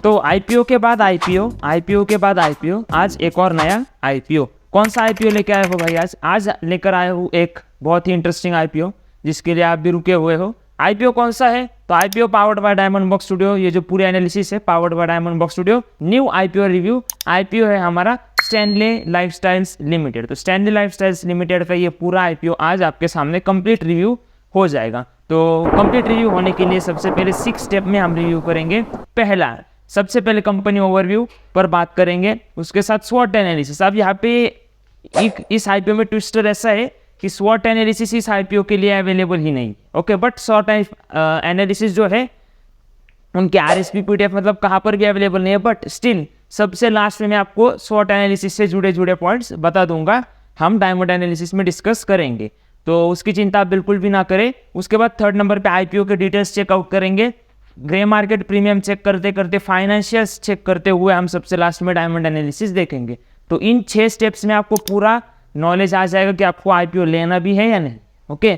तो आईपीओ के बाद आईपीओ के बाद आईपीओ, आज एक और नया आईपीओ। कौन सा आईपीओ लेके आए हो भाई? आज लेकर आए हो एक बहुत ही इंटरेस्टिंग आईपीओ जिसके लिए आप भी रुके हुए हो। आईपीओ कौन सा है? तो IPO powered by diamond box studio. ये जो पूरे एनालिसिस है powered by diamond box studio. New IPO review. IPO है हमारा स्टैनले लाइफस्टाइल्स लिमिटेड। तो स्टैनले लाइफस्टाइल्स लिमिटेड का ये पूरा आईपीओ आज आपके सामने कंप्लीट रिव्यू हो जाएगा। तो कंप्लीट रिव्यू होने के लिए सबसे पहले 6 स्टेप में हम रिव्यू करेंगे। पहला, सबसे पहले कंपनी ओवरव्यू पर बात करेंगे, उसके साथ स्वॉट एनालिसिस। अब यहाँ पे इस आईपीओ में ट्विस्टर ऐसा है कि स्वॉट एनालिसिस इस आईपीओ के लिए अवेलेबल ही नहीं, ओके। बट स्वॉट एनालिसिस जो है उनके आरएसपी पीडीएफ मतलब कहाँ पर भी अवेलेबल नहीं है, बट स्टिल सबसे लास्ट में मैं आपको स्वॉट एनालिसिस से जुड़े पॉइंट्स बता दूंगा, हम डायमंड एनालिसिस में डिस्कस करेंगे, तो उसकी चिंता आप बिल्कुल भी ना करें। उसके बाद 3rd नंबर पे आईपीओ के डिटेल्स चेकआउट करेंगे। ग्रे मार्केट प्रीमियम चेक करते करते फाइनेंशियल्स चेक करते हुए हम सबसे लास्ट में डायमंड एनालिसिस देखेंगे। तो इन 6 स्टेप्स में आपको पूरा नॉलेज आ जाएगा कि आपको आईपीओ लेना भी है या नहीं, ओके।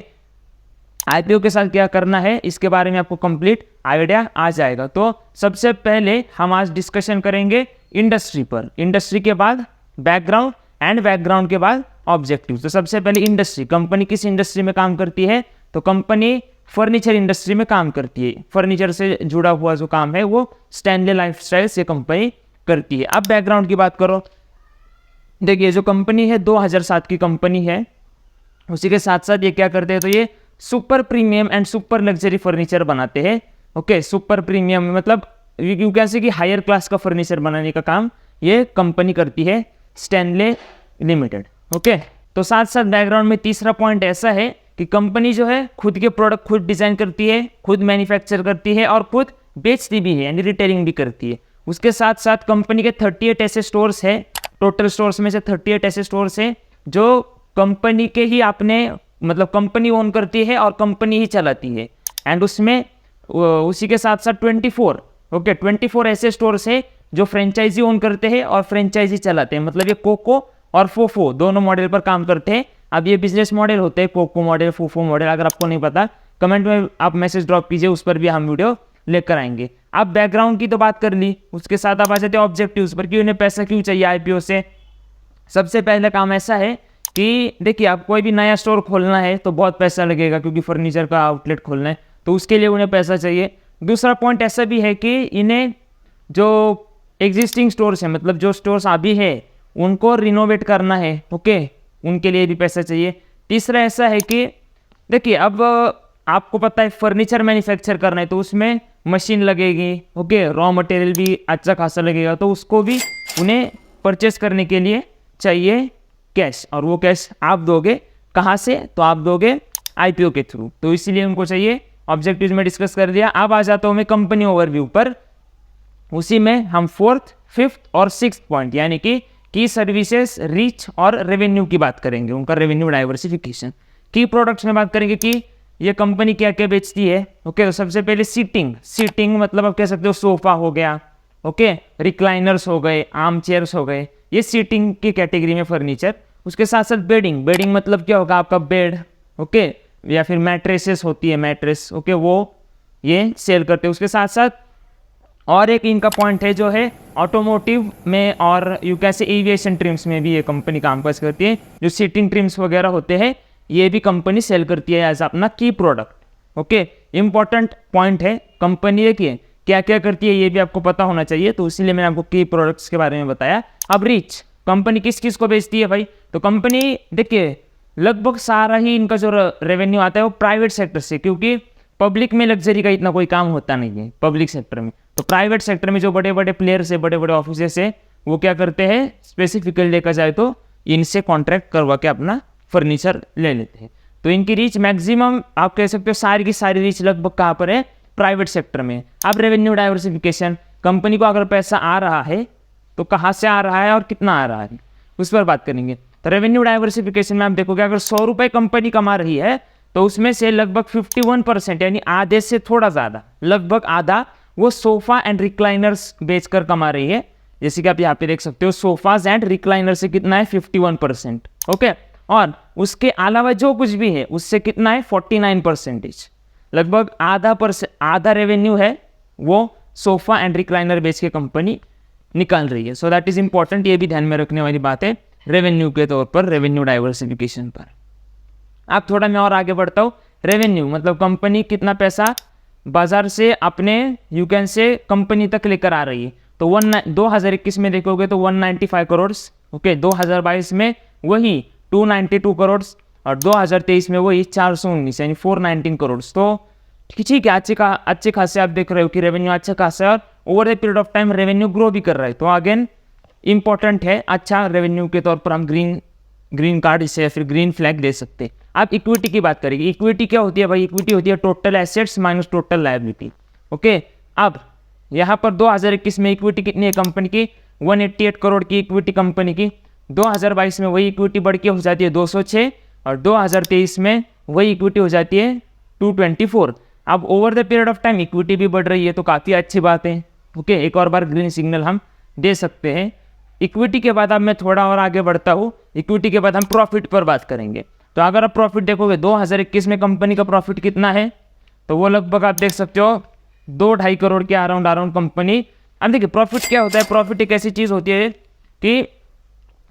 आईपीओ के साथ क्या करना है इसके बारे में आपको कंप्लीट आइडिया आ जाएगा। तो सबसे पहले हम आज डिस्कशन करेंगे इंडस्ट्री पर, इंडस्ट्री के बाद बैकग्राउंड एंड बैकग्राउंड के बाद ऑब्जेक्टिव। तो सबसे पहले इंडस्ट्री, कंपनी किस इंडस्ट्री में काम करती है? तो कंपनी फर्नीचर इंडस्ट्री में काम करती है। फर्नीचर से जुड़ा हुआ जो काम है वो स्टैनले लाइफस्टाइल्स ये कंपनी करती है। अब बैकग्राउंड की बात करो, देखिए जो कंपनी है 2007 की कंपनी है, उसी के साथ साथ ये क्या करते हैं, तो ये super premium and super luxury furniture बनाते हैं, ओके। सुपर प्रीमियम मतलब यू कैन से कि हायर क्लास का फर्नीचर बनाने का काम ये कंपनी करती है स्टैनले लिमिटेड, ओके। तो साथ साथ बैकग्राउंड में तीसरा पॉइंट ऐसा है कि कंपनी जो है खुद के प्रोडक्ट खुद डिजाइन करती है, खुद मैन्युफैक्चर करती है और खुद बेचती भी है, यानी रिटेलिंग भी करती है। उसके साथ साथ कंपनी के 38 ऐसे स्टोर्स है, टोटल स्टोर्स में से 38 ऐसे स्टोर्स हैं जो कंपनी के ही अपने मतलब कंपनी ओन करती है और कंपनी ही चलाती है। एंड उसमें उसी के साथ साथ 24 ऐसे स्टोर्स है जो फ्रेंचाइजी ओन करते हैं और फ्रेंचाइजी चलाते हैं। मतलब ये कोको और फोफो दोनों मॉडल पर काम करते हैं। अब ये बिजनेस मॉडल होते हैं, कोको मॉडल, फोफो मॉडल। अगर आपको नहीं पता कमेंट में आप मैसेज ड्रॉप कीजिए, उस पर भी हम वीडियो लेकर आएंगे। अब बैकग्राउंड की तो बात कर ली, उसके साथ आप आ जाते हैं ऑब्जेक्टिव्स पर कि उन्हें पैसा क्यों चाहिए आईपीओ से। सबसे पहला काम ऐसा है कि देखिए आप कोई भी नया स्टोर खोलना है तो बहुत पैसा लगेगा, क्योंकि फर्नीचर का आउटलेट खोलना है तो उसके लिए उन्हें पैसा चाहिए। दूसरा पॉइंट ऐसा भी है कि इन्हें जो एग्जिस्टिंग स्टोर्स हैं, मतलब जो स्टोर्स अभी है उनको रिनोवेट करना है, ओके, उनके लिए भी पैसा चाहिए। तीसरा ऐसा है कि देखिए अब आपको पता है फर्नीचर मैन्युफैक्चर करना है तो उसमें मशीन लगेगी, ओके, रॉ मटेरियल भी अच्छा खासा लगेगा, तो उसको भी उन्हें परचेस करने के लिए चाहिए कैश, और वो कैश आप दोगे कहाँ से? तो आप दोगे आईपीओ के थ्रू, तो इसीलिए उनको चाहिए। ऑब्जेक्टिव्स में डिस्कस कर दिया। अब आ जाता हूँ मैं कंपनी ओवरव्यू पर। उसी में हम 4th, 5th और 6th पॉइंट यानी कि की सर्विसेज, रीच और रेवेन्यू की बात करेंगे, उनका रेवेन्यू डाइवर्सिफिकेशन। की प्रोडक्ट्स में बात करेंगे कि ये कंपनी क्या क्या बेचती है, ओके। तो सबसे पहले सीटिंग मतलब आप कह सकते हो सोफा हो गया, ओके, रिक्लाइनर्स हो गए, आर्म चेयर्स हो गए, ये सीटिंग की कैटेगरी में फर्नीचर। उसके साथ साथ बेडिंग मतलब क्या होगा आपका बेड, ओके, या फिर मैट्रेसेस होती है, मैट्रेस, ओके, वो ये सेल करते हैं। उसके साथ साथ और एक इनका पॉइंट है जो है ऑटोमोटिव में और यू कैसे एविएशन ट्रिम्स में भी ये कंपनी काम काज करती है। जो सीटिंग ट्रिम्स वगैरह होते हैं ये भी कंपनी सेल करती है एज अपना की प्रोडक्ट, ओके। इंपॉर्टेंट पॉइंट है, कंपनी देखिए क्या क्या करती है ये भी आपको पता होना चाहिए, तो इसीलिए मैंने आपको की प्रोडक्ट्स के बारे में बताया। अब रीच, कंपनी किस किस को बेचती है भाई? तो कंपनी देखिए लगभग सारा ही इनका जो रेवेन्यू आता है वो प्राइवेट सेक्टर से, क्योंकि पब्लिक में लग्जरी का इतना कोई काम होता नहीं है पब्लिक सेक्टर में। तो प्राइवेट सेक्टर में जो बड़े बड़े प्लेयर्स है, बड़े बड़े ऑफिसेस है, वो क्या करते हैं, स्पेसिफिकली देखा जाए तो इनसे कॉन्ट्रैक्ट करवा के अपना फर्नीचर ले लेते हैं। तो इनकी रीच मैक्सिमम आप कह सकते हो सारी की सारी रीच लगभग कहाँ पर है? प्राइवेट सेक्टर में। अब रेवेन्यू डाइवर्सिफिकेशन, कंपनी को अगर पैसा आ रहा है तो कहाँ से आ रहा है और कितना आ रहा है, उस पर बात करेंगे। तो रेवेन्यू डाइवर्सिफिकेशन में आप देखोगे अगर 100 रुपये कंपनी कमा रही है तो उसमें से लगभग 51% यानी आधे से थोड़ा ज़्यादा, लगभग आधा वो सोफा एंड रिक्लाइनर्स बेचकर कमा रही है। जैसे कि आप यहाँ पे देख सकते हो सोफाज एंड रिक्लाइनर से कितना है 51%, ओके। और उसके अलावा जो कुछ भी है उससे कितना है 49%, लगभग आधा रेवेन्यू है वो सोफा एंड रिक्लाइनर बेच के कंपनी निकाल रही है। सो दैट इज इंपॉर्टेंट, ये भी ध्यान में रखने वाली बात है रेवेन्यू के तौर पर, रेवेन्यू डाइवर्सिफिकेशन पर। अब थोड़ा मैं और आगे बढ़ता हूँ। रेवेन्यू मतलब कंपनी कितना पैसा बाजार से अपने यू कैन से कंपनी तक लेकर आ रही है। तो 2021 में देखोगे तो 195 करोड़, ओके, 2022 में वही 292 करोड़ और 2023 में वही 419 यानी 419 करोड़। तो ठीक है, अच्छे खासे आप देख रहे हो कि रेवेन्यू अच्छा खासा है और over the period of time revenue grow भी कर रहा है। तो अगेन इंपॉर्टेंट है, अच्छा रेवेन्यू के तौर पर हम ग्रीन कार्ड इसे या फिर ग्रीन फ्लैग दे सकते हैं। आप इक्विटी की बात करेंगे। इक्विटी क्या होती है भाई? इक्विटी होती है total assets minus total liability, okay. अब यहाँ पर 2021 में इक्विटी कितनी है कंपनी की? 188 करोड़ की इक्विटी कंपनी की। 2022 में वही इक्विटी बढ़ के हो जाती है 206 और 2023 में वही इक्विटी हो जाती है 224। अब over the period of time equity भी बढ़ रही है, तो काफ़ी अच्छी बात है, ओके। एक और बार ग्रीन सिग्नल हम दे सकते हैं। इक्विटी के बाद अब मैं थोड़ा और आगे बढ़ता हूँ। इक्विटी के बाद हम प्रॉफिट पर बात करेंगे। तो अगर आप प्रॉफिट देखोगे 2021 में कंपनी का प्रॉफिट कितना है, तो वो लगभग आप देख सकते हो 2-2.5 करोड़ के अराउंड कंपनी। अब देखिए प्रॉफिट क्या होता है? प्रॉफिट एक ऐसी चीज़ होती है कि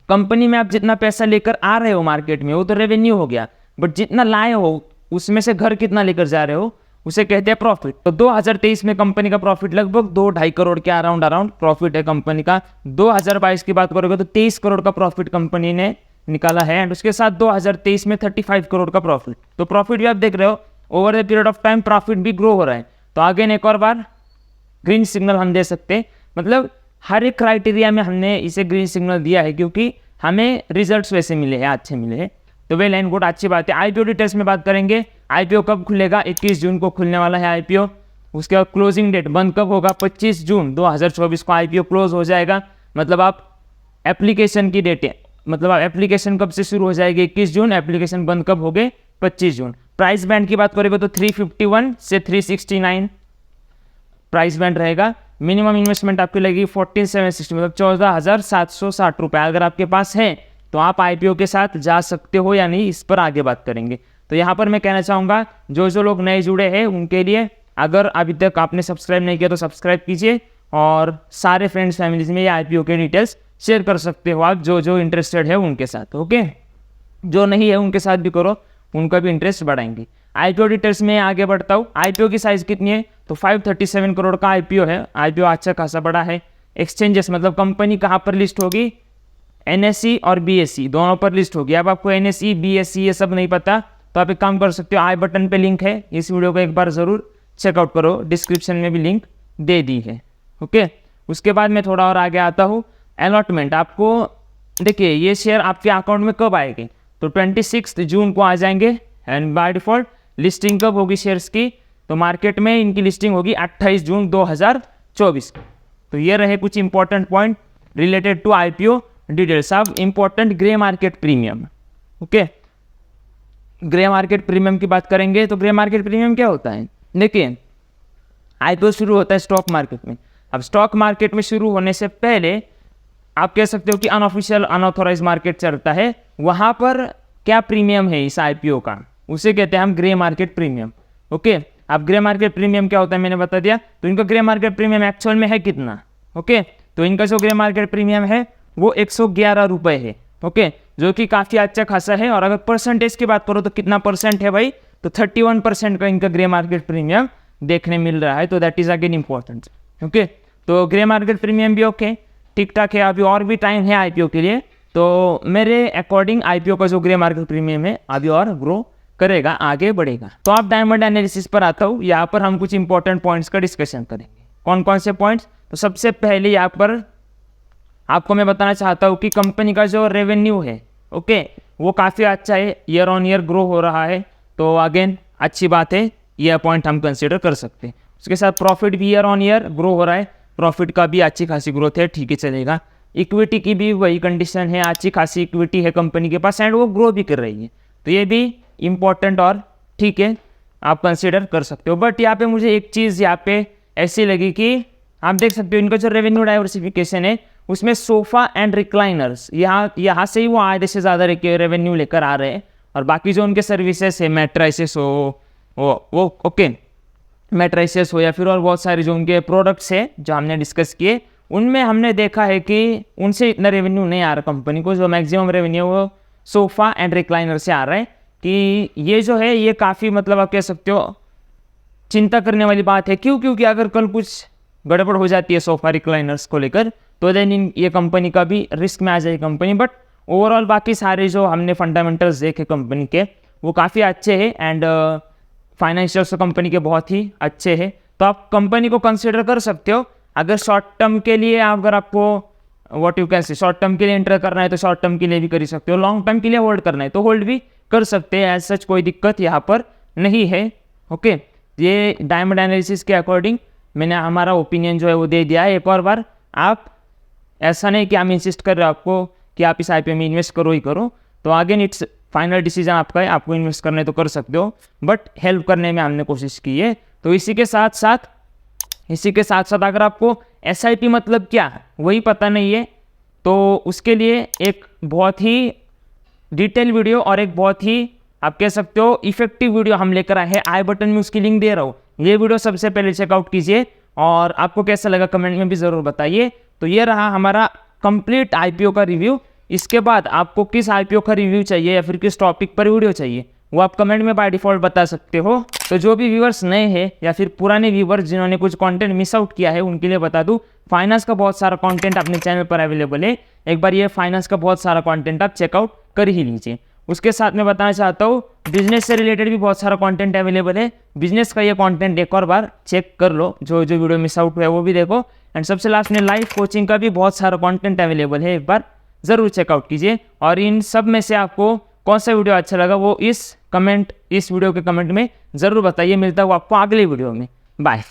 कंपनी में आप जितना पैसा लेकर आ रहे हो मार्केट में वो तो रेवेन्यू हो गया, बट जितना लाए हो उसमें से घर कितना लेकर जा रहे हो उसे कहते हैं प्रॉफिट। तो 2023 में कंपनी का प्रॉफिट लगभग 2-2.5 करोड़ के अराउंड प्रॉफिट है कंपनी का। 2022 की बात करोगे तो 23 करोड़ का प्रॉफिट कंपनी ने निकाला है एंड उसके साथ 2023 में 35 करोड़ का प्रॉफिट। तो प्रॉफिट भी आप देख रहे हो over the period of time profit भी ग्रो हो रहा है। तो अगेन एक और बार ग्रीन सिग्नल हम दे सकते हैं। मतलब हर एक क्राइटेरिया में हमने इसे ग्रीन सिग्नल दिया है क्योंकि हमें रिजल्ट्स वैसे मिले हैं, अच्छे मिले हैं। तो वेल एंड गुड, अच्छी बात है। आईपीओ डिटेल्स में बात करेंगे। आईपीओ कब खुलेगा? 21 जून को खुलने वाला है आईपीओ। उसके बाद क्लोजिंग डेट बंद कब होगा? 25 जून 2024 को आईपीओ क्लोज हो जाएगा। मतलब आप एप्लीकेशन की डेट है, मतलब आप एप्लीकेशन कब से शुरू हो जाएगी? 21 जून। एप्लीकेशन बंद कब हो गए? 25 जून। प्राइस बैंड की बात करेंगे तो 351 से 369 प्राइस बैंड रहेगा। मिनिमम इन्वेस्टमेंट आपकी लगेगी 14,760 मतलब 14,760 रुपये। अगर आपके पास है तो आप आईपीओ के साथ जा सकते हो या नहीं, इस पर आगे बात करेंगे। तो यहाँ पर मैं कहना चाहूँगा जो लोग नए जुड़े हैं उनके लिए, अगर अभी तक आपने सब्सक्राइब नहीं किया तो सब्सक्राइब कीजिए और सारे फ्रेंड्स फैमिलीज में ये आईपीओ के डिटेल्स शेयर कर सकते हो आप, जो इंटरेस्टेड है उनके साथ, ओके। जो नहीं है उनके साथ भी करो, उनका भी इंटरेस्ट बढ़ाएंगे। आईपीओ डिटेल्स में आगे बढ़ता हूँ। आईपीओ की साइज कितनी है? तो 537 करोड़ का आईपीओ है। आईपीओ अच्छा खासा बड़ा है। एक्सचेंजेस मतलब कंपनी कहाँ पर लिस्ट होगी? एनएसई और बीएसई दोनों पर लिस्ट होगी। अब आपको एनएसई बीएसई ये सब नहीं पता तो आप एक काम कर सकते हो, आई बटन पे लिंक है, इस वीडियो को एक बार ज़रूर चेकआउट करो, डिस्क्रिप्शन में भी लिंक दे दी है, ओके। उसके बाद मैं थोड़ा और आगे आता हूँ। अलॉटमेंट आपको देखिए ये शेयर आपके अकाउंट में कब आएंगे? तो 26 जून को आ जाएंगे एंड बाय डिफॉल्ट लिस्टिंग कब होगी शेयर्स की? तो मार्केट में इनकी लिस्टिंग होगी 28 जून 2024। तो ये रहे कुछ important point related to IPO details. अब important grey market premium, okay. Grey market premium की बात करेंगे तो ग्रे मार्केट प्रीमियम क्या होता है? देखिए आईपीओ शुरू होता है स्टॉक मार्केट में। अब स्टॉक मार्केट में शुरू होने से पहले आप कह सकते हो कि अनऑफिशियल अनऑथोराइज मार्केट चलता है, वहाँ पर क्या प्रीमियम है इस आईपीओ का, उसे कहते हैं हम ग्रे मार्केट प्रीमियम, ओके। अब ग्रे मार्केट प्रीमियम क्या होता है मैंने बता दिया। तो इनका ग्रे मार्केट प्रीमियम एक्चुअल में है कितना, ओके। तो इनका जो ग्रे मार्केट प्रीमियम है वो 111 रुपये है, ओके, जो कि काफ़ी अच्छा खासा है। और अगर परसेंटेज की बात करो तो कितना परसेंट है भाई? तो 31% का इनका ग्रे मार्केट प्रीमियम देखने मिल रहा है। तो that is again important, okay. तो ग्रे मार्केट प्रीमियम भी ओके, ठीक ठाक है। अभी और भी टाइम है आईपीओ के लिए, तो मेरे अकॉर्डिंग आईपीओ का जो ग्रे मार्केट प्रीमियम है अभी और ग्रो करेगा, आगे बढ़ेगा। तो आप डायमंड एनालिसिस पर आता हूँ। यहाँ पर हम कुछ इंपॉर्टेंट पॉइंट्स का डिस्कशन करेंगे। कौन कौन से पॉइंट्स? तो सबसे पहले यहाँ पर आपको मैं बताना चाहता हूँ कि कंपनी का जो रेवेन्यू है, ओके, वो काफ़ी अच्छा है, ईयर ऑन ईयर ग्रो हो रहा है। तो अगेन अच्छी बात है, यह पॉइंट हम कंसिडर कर सकते हैं। उसके साथ प्रॉफिट भी ईयर ऑन ईयर ग्रो हो रहा है, प्रॉफिट का भी अच्छी खासी ग्रोथ है, ठीक है चलेगा। इक्विटी की भी वही कंडीशन है, अच्छी खासी इक्विटी है कंपनी के पास एंड वो ग्रो भी कर रही है। तो ये भी इंपॉर्टेंट और ठीक है, आप कंसिडर कर सकते हो। बट यहाँ पे मुझे एक चीज़ यहाँ पे ऐसी लगी कि आप देख सकते हो इनका जो रेवेन्यू डाइवर्सिफिकेशन है उसमें सोफ़ा एंड रिक्लाइनर्स यहाँ से ही वो आधे से ज़्यादा रेवेन्यू लेकर आ रहे हैं। और बाकी जो उनके सर्विसेज है, मैट्रेसेस हो वो ओके, मैट्रिसेस हो या फिर और बहुत सारे जो उनके प्रोडक्ट्स है जो हमने डिस्कस किए, उनमें हमने देखा है कि उनसे इतना रेवेन्यू नहीं आ रहा कंपनी को। जो मैक्सिमम रेवेन्यू वो सोफ़ा एंड रिक्लाइनर से आ रहा है। कि ये जो है ये काफ़ी मतलब आप कह सकते हो चिंता करने वाली बात है। क्यों? क्योंकि अगर कल कुछ गड़बड़ हो जाती है सोफ़ा रिक्लाइनर्स को लेकर, तो देन ये कंपनी का भी रिस्क में आ जाएगी कंपनी। बट ओवरऑल बाकी सारे जो हमने फंडामेंटल्स देखे कंपनी के वो काफ़ी अच्छे हैं एंड फाइनेंशियल्स कंपनी के बहुत ही अच्छे हैं। तो आप कंपनी को कंसिडर कर सकते हो। अगर शॉर्ट टर्म के लिए अगर आपको what you can say short term के लिए एंटर करना है तो शॉर्ट टर्म के लिए भी कर सकते हो, लॉन्ग टर्म के लिए होल्ड करना है तो होल्ड भी कर सकते हैं। एज सच कोई दिक्कत यहाँ पर नहीं है। ओके, ये डायमंड एनालिसिस के अकॉर्डिंग मैंने हमारा ओपिनियन जो है वो दे दिया है। एक और बार आप ऐसा नहीं कि हम इंसिस्ट कर रहे हो आपको कि आप इस आईपीओ में इन्वेस्ट करो ही करो, तो अगेन इट्स फाइनल डिसीजन आपका है। आपको इन्वेस्ट करने तो कर सकते हो, बट हेल्प करने में हमने कोशिश की है। तो इसी के साथ साथ अगर आपको एसआईपी मतलब क्या है वही पता नहीं है, तो उसके लिए एक बहुत ही डिटेल वीडियो और एक बहुत ही आप कह सकते हो इफेक्टिव वीडियो हम लेकर आए हैं। आई बटन में उसकी लिंक दे रहा हूँ, ये वीडियो सबसे पहले चेकआउट कीजिए और आपको कैसा लगा कमेंट में भी ज़रूर बताइए। तो ये रहा हमारा कंप्लीट आईपीओ का रिव्यू। इसके बाद आपको किस आईपीओ का रिव्यू चाहिए या फिर किस टॉपिक पर वीडियो चाहिए वो आप कमेंट में बाय डिफ़ॉल्ट बता सकते हो। तो जो भी व्यूवर्स नए हैं या फिर पुराने व्यूवर्स जिन्होंने कुछ कंटेंट मिस आउट किया है उनके लिए बता दूं, फाइनेंस का बहुत सारा कंटेंट अपने चैनल पर अवेलेबल है। एक बार ये फाइनेंस का बहुत सारा कंटेंट आप चेकआउट कर ही लीजिए। उसके साथ मैं बताना चाहता हूँ बिजनेस से रिलेटेड भी बहुत सारा कंटेंट अवेलेबल है। बिजनेस का ये कंटेंट एक और बार चेक कर लो, जो जो वीडियो मिस आउट हुआ है वो भी देखो। एंड सबसे लास्ट में लाइफ कोचिंग का भी बहुत सारा कंटेंट अवेलेबल है, एक बार ज़रूर चेकआउट कीजिए। और इन सब में से आपको कौन सा वीडियो अच्छा लगा वो इस वीडियो के कमेंट में ज़रूर बताइए। मिलता हूँ आपको अगले वीडियो में। बाय।